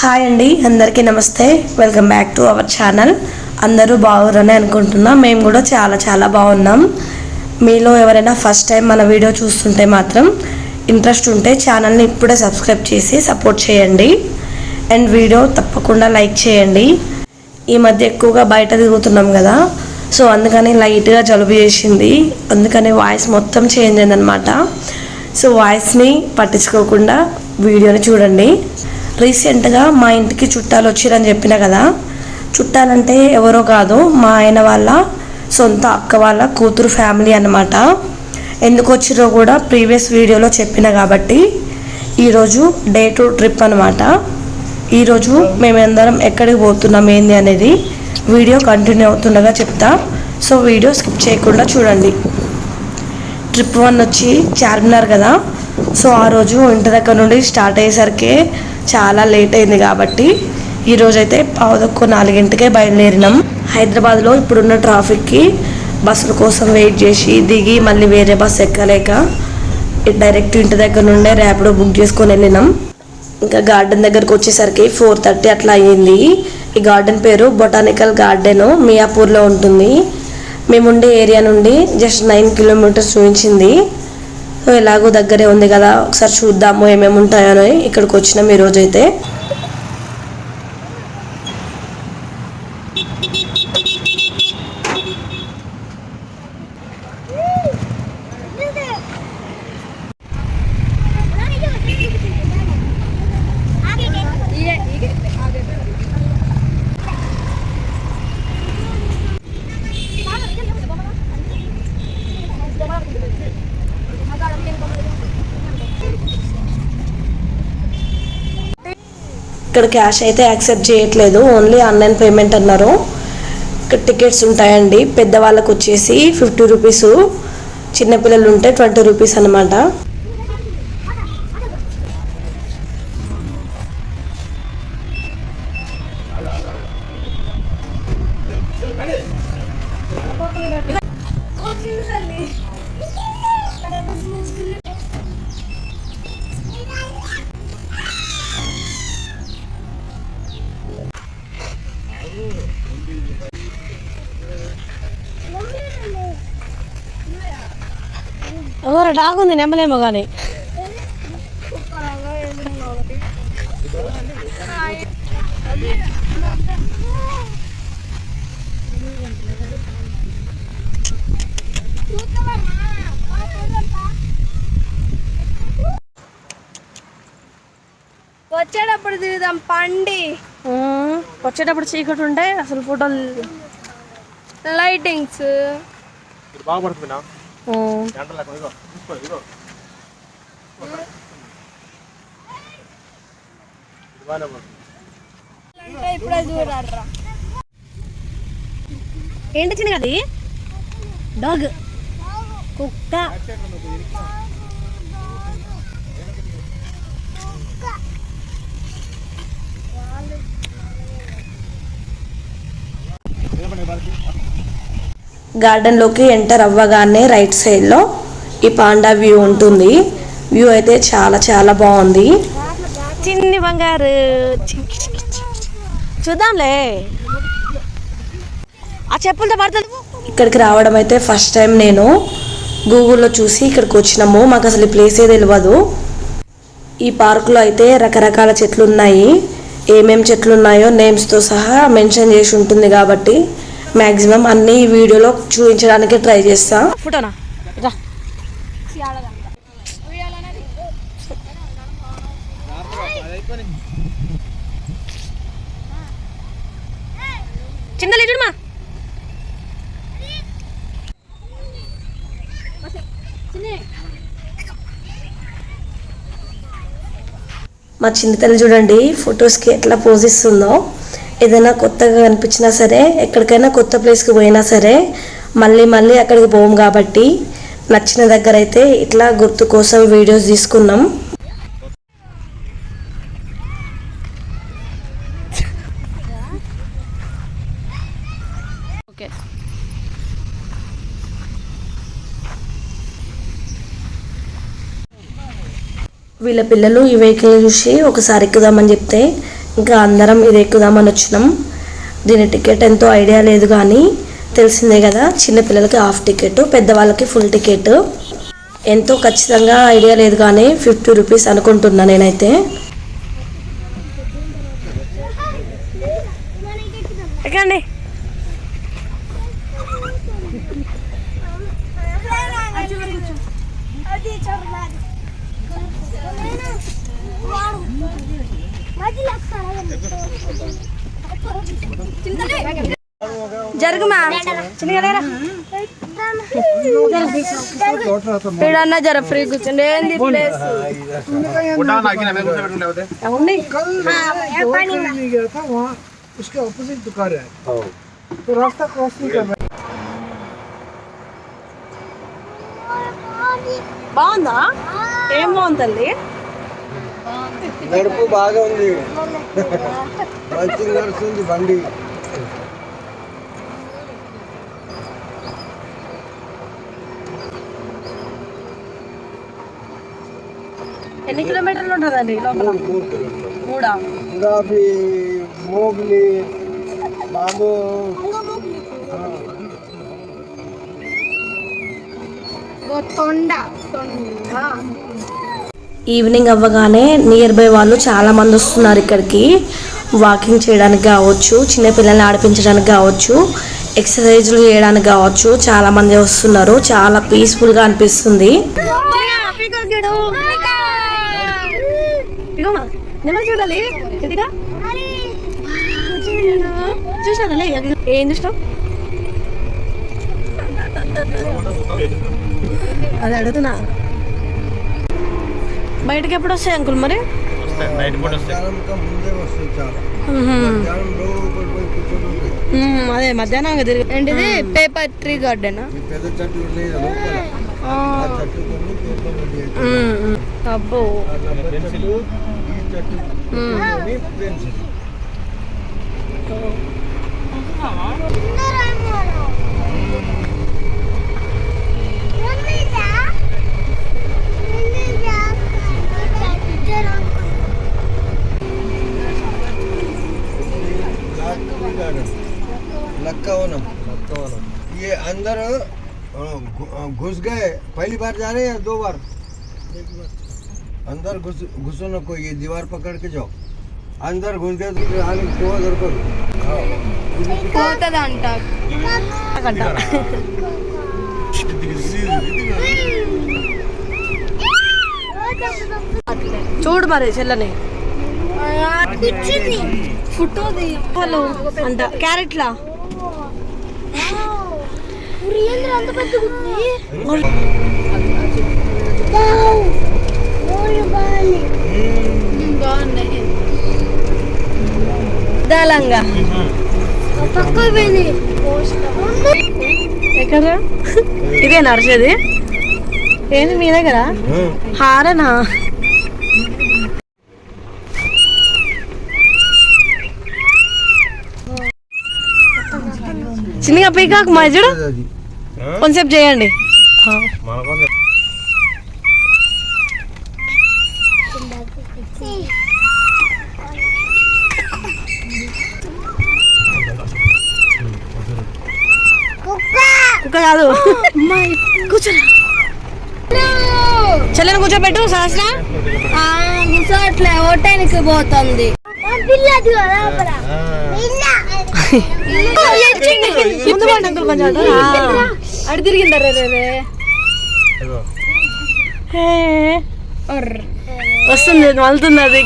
Hi అండి, అందరికీ నమస్తే. Welcome back to our channel. అందరూ బాగురని అనుకుంటున్నాం. మేము కూడా చాలా బాగున్నాం. మీలో ఎవరైనా ఫస్ట్ టైం మన వీడియో చూస్తుంటే మాత్రం ఇంట్రెస్ట్ ఉంటే ఛానల్ని ఇప్పుడే సబ్స్క్రైబ్ చేసి సపోర్ట్ చేయండి. అండ్ వీడియో తప్పకుండా లైక్ చేయండి. ఈ మధ్య ఎక్కువగా బయట తిరుగుతున్నాం కదా, సో అందుకని లైట్గా జలుబు చేసింది. అందుకని వాయిస్ మొత్తం చేంజ్ అయిందనమాట. సో వాయిస్ని పట్టించుకోకుండా వీడియోని చూడండి. రీసెంట్గా మా ఇంటికి చుట్టాలు వచ్చిరని చెప్పిన కదా. చుట్టాలంటే ఎవరో కాదు, మా ఆయన వాళ్ళ సొంత అక్క వాళ్ళ కూతురు ఫ్యామిలీ అన్నమాట. ఎందుకు వచ్చిరో కూడా ప్రీవియస్ వీడియోలో చెప్పిన కాబట్టి ఈరోజు డే 2 ట్రిప్ అనమాట. ఈరోజు మేమందరం ఎక్కడికి పోతున్నాం ఏంది అనేది వీడియో కంటిన్యూ అవుతుండగా చెప్తా. సో వీడియో స్కిప్ చేయకుండా చూడండి. ట్రిప్ 1 వచ్చి చార్మినార్ కదా. సో ఆ రోజు ఇంటి దగ్గర నుండి స్టార్ట్ అయ్యేసరికి చాలా లేట్ అయింది కాబట్టి ఈరోజైతే 3:45కే బయలుదేరినాం. హైదరాబాద్లో ఇప్పుడున్న ట్రాఫిక్కి బస్సుల కోసం వెయిట్ చేసి దిగి మళ్ళీ వేరే బస్సు ఎక్కలేక డైరెక్ట్ ఇంటి దగ్గర నుండే ర్యాపిడో బుక్ చేసుకొని వెళ్ళినాం. ఇంకా గార్డెన్ దగ్గరకు వచ్చేసరికి 4:30 అట్లా అయ్యింది. ఈ గార్డెన్ పేరు బొటానికల్ గార్డెన్, మియాపూర్లో ఉంటుంది. మేముండే ఏరియా నుండి జస్ట్ 9 కిలోమీటర్స్ చూపించింది. సో ఎలాగో దగ్గరే ఉంది కదా, ఒకసారి చూద్దాము ఏమేమి ఉంటాయో అని ఇక్కడికి వచ్చినాం ఈరోజైతే. ఇక్కడ క్యాష్ అయితే యాక్సెప్ట్ చేయట్లేదు, ఓన్లీ ఆన్లైన్ పేమెంట్ అన్నారు. ఇక్కడ టికెట్స్ ఉంటాయండి. పెద్దవాళ్ళకు వచ్చేసి 50 రూపీస్, చిన్నపిల్లలు ఉంటే 20 రూపీస్ అనమాట. ఎవరు డాగుంది నెమ్మలేమో కానీ వచ్చేటప్పుడు తిరుగుదాం పండి. వచ్చేటప్పుడు చీకటి ఉంటే అసలు ఫోటోలు లైటింగ్స్ ఇప్పుడే చూడరా. ఏంటి చిన్న అది డాగ్ కుక్క. గార్డెన్లోకి ఎంటర్ అవ్వగానే రైట్ సైడ్లో ఈ పాండా వ్యూ ఉంటుంది. వ్యూ అయితే చాలా బాగుంది. చిన్ని బంగారు చూద్దాంలే, ఆ చెప్పులతో పడుతుంది. ఇక్కడికి రావడం అయితే ఫస్ట్ టైం నేను గూగుల్లో చూసి ఇక్కడికి వచ్చినాము. మాకు అసలు ఈ ప్లేసే తెలియదు. ఈ పార్కులో అయితే రకరకాల చెట్లు ఉన్నాయి. ఏమేం చెట్లు ఉన్నాయో నేమ్స్తో సహా మెన్షన్ చేసి ఉంటుంది కాబట్టి మ్యాక్సిమం అన్ని ఈ వీడియోలో చూపించడానికి ట్రై చేస్తా. ఫోటోనా చిన్న లేడుమా. మా చిన్న తల్లి చూడండి ఫొటోస్కి ఎట్లా పోజ్ ఇస్తుందో. ఏదైనా కొత్తగా కనిపించినా సరే, ఎక్కడికైనా కొత్త ప్లేస్కి పోయినా సరే మళ్ళీ అక్కడికి పోం కాబట్టి నచ్చిన దగ్గర అయితే ఇట్లా గుర్తు కోసం వీడియోస్ తీసుకున్నాం. ఓకే, వీళ్ళ పిల్లలు ఈ వెహికల్ చూసి ఒకసారి ఎక్కుదామని చెప్తే ఇంకా అందరం ఇది ఎక్కుదామని వచ్చినాం. దీని టికెట్ ఎంతో ఐడియా లేదు కానీ తెలిసిందే కదా, చిన్నపిల్లలకి హాఫ్ టికెట్, పెద్దవాళ్ళకి ఫుల్ టికెట్. ఎంతో ఖచ్చితంగా ఐడియా లేదు కానీ 50 రూపీస్ అనుకుంటున్నా నేనైతే. ఎక్కండి. జరుగుమా ఇడన్నా జర ఫ్రీ కూర్చోండి. ఏంది ప్లేస్ उसके ऑपोजिट दुकान है तो रास्ता क्रॉस नहीं करना. బాగుందా? ఏం బాగుంది తల్లి? నడుపు బాగా ఉంది, మంచిగా నడుస్తుంది బండి. ఎన్ని కిలోమీటర్లు ఉంటుందండి లోపల? 3 గులాబీ మోగ్లీ బాబు ఈవినింగ్ అవ్వగానే నియర్ బై వాళ్ళు చాలా మంది వస్తున్నారు ఇక్కడికి. వాకింగ్ చేయడానికి కావచ్చు, చిన్నపిల్లల్ని ఆడిపించడానికి కావచ్చు, ఎక్సర్సైజ్లు చేయడానికి కావచ్చు, చాలా మంది వస్తున్నారు. చాలా పీస్ఫుల్గా అనిపిస్తుంది. చూడాలి ఏం చూసినావు? అది అడుగుతున్నా. బయటకి ఎప్పుడు వస్తాయి అంకుల్ మరి? ముందే వస్తుంది చాలా. అదే మధ్యాహ్నం ఏంటిది పేపర్ ట్రీ గార్డెన్. పెద్ద చెట్లు ఉన్నాయి లోపల, ఆ చెట్లతోని పేపర్ రెడీ అవుతుంది. అబ్బో ఆ రబ్బర్ చెట్లు, ఈ చెట్లు పెన్సిల్. लक्कावनम ये अंदर घुस गए. पहली बार जा रहे हैं 2 बार? अंदर घुसो न को, ये दीवार पकड़ के जाओ. अंदर घुस गए तो आने को अगर करो పోతుందంట. చూడు మరి చెల్లని ఫోటోది హలో అంట క్యారెట్లా దళంగా ఎక్కడ ఇదే నడిచేది ఏంది మీ దగ్గర హారనా? చిన్నగా పీకాకు మా చూడు కొంచెంసేపు చేయండి. కుక్క కాదు కూర్చోరా, చెల్లెని కూర్చోబెట్టు. సహస్ర కూర్చోట్లే ఓటానికి పోతుంది. అడి తిరిగిందా వస్తుంది మలుతుంది అది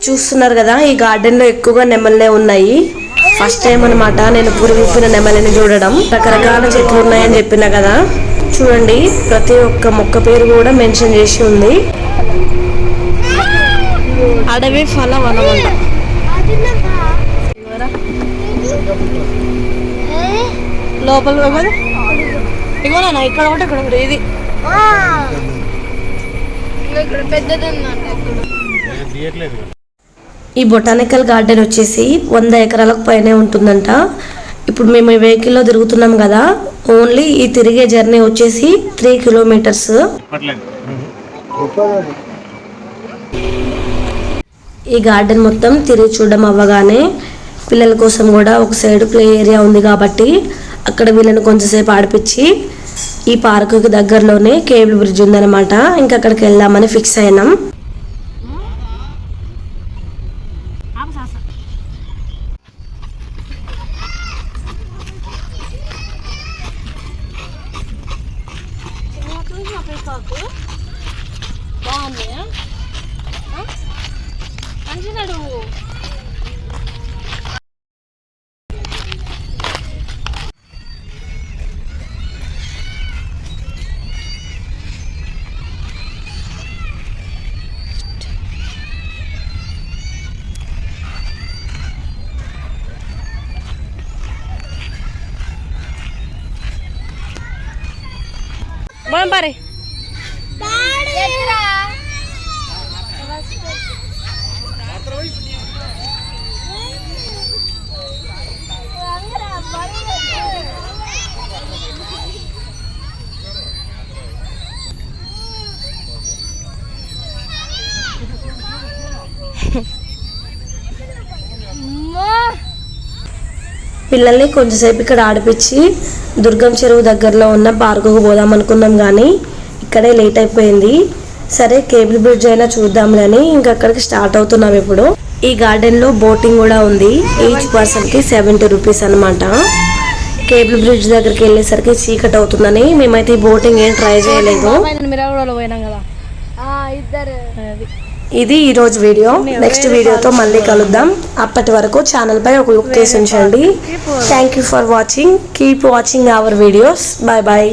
చూస్తున్నారు కదా, ఈ గార్డెన్ లో ఎక్కువగా నెమళ్ళే ఉన్నాయి. ఫస్ట్ టైం అనమాట నేను పురుగు నెమలిని చూడడం. రకరకాల చెట్లు ఉన్నాయని చెప్పిన కదా, చూడండి ప్రతి ఒక్క మొక్క పేరు కూడా మెన్షన్ చేసి ఉంది. అడవి ఫలవనం అంట. లోపల ఇగోనా ఇక్కడ ఒకటి ఇక్కడ ఒకటి ఇది ఈ బొటానికల్ గార్డెన్ వచ్చేసి 100 ఎకరాలకు పైనే ఉంటుందంట. ఇప్పుడు మేము ఈ వెహికల్లో తిరుగుతున్నాం కదా, ఓన్లీ ఈ తిరిగే జర్నీ వచ్చేసి 3 కిలోమీటర్స్. ఈ గార్డెన్ మొత్తం తిరిగి చూడడం అవ్వగానే పిల్లల కోసం కూడా ఒక సైడ్ ప్లే ఏరియా ఉంది కాబట్టి అక్కడ వీళ్ళని కొంచెంసేపు ఆడిపించి ఈ పార్కుకి దగ్గరలోనే కేబుల్ బ్రిడ్జ్ ఉందన్నమాట, ఇంకా అక్కడికి వెళ్దామని ఫిక్స్ అయినాం. బాంబారే పిల్లల్ని కొంచెంసేపు ఇక్కడ ఆడిపించి దుర్గం చెరువు దగ్గరలో ఉన్న పార్కుకు పోదాం అనుకున్నాం కానీ ఇక్కడే లేట్ అయిపోయింది. సరే కేబుల్ బ్రిడ్జ్ అయినా చూద్దాంలని ఇంకా అక్కడికి స్టార్ట్ అవుతున్నాం. ఇప్పుడు ఈ గార్డెన్లో బోటింగ్ కూడా ఉంది. ఈచ్ పర్సన్కి 70 రూపీస్ అనమాట. కేబుల్ బ్రిడ్జ్ దగ్గరికి వెళ్ళేసరికి చీకటి అవుతుందని మేమైతే ఈ బోటింగ్ ఏం ట్రై చేయలేదు. పోయినాం కదా ఇద్దరు. ఇది ఈరోజు వీడియో. నెక్స్ట్ వీడియోతో మళ్ళీ కలుద్దాం. అప్పటి వరకు ఛానల్ పై ఒక లుక్ చేసి ఉంచండి. Thank you for watching. Keep watching our videos. Bye bye.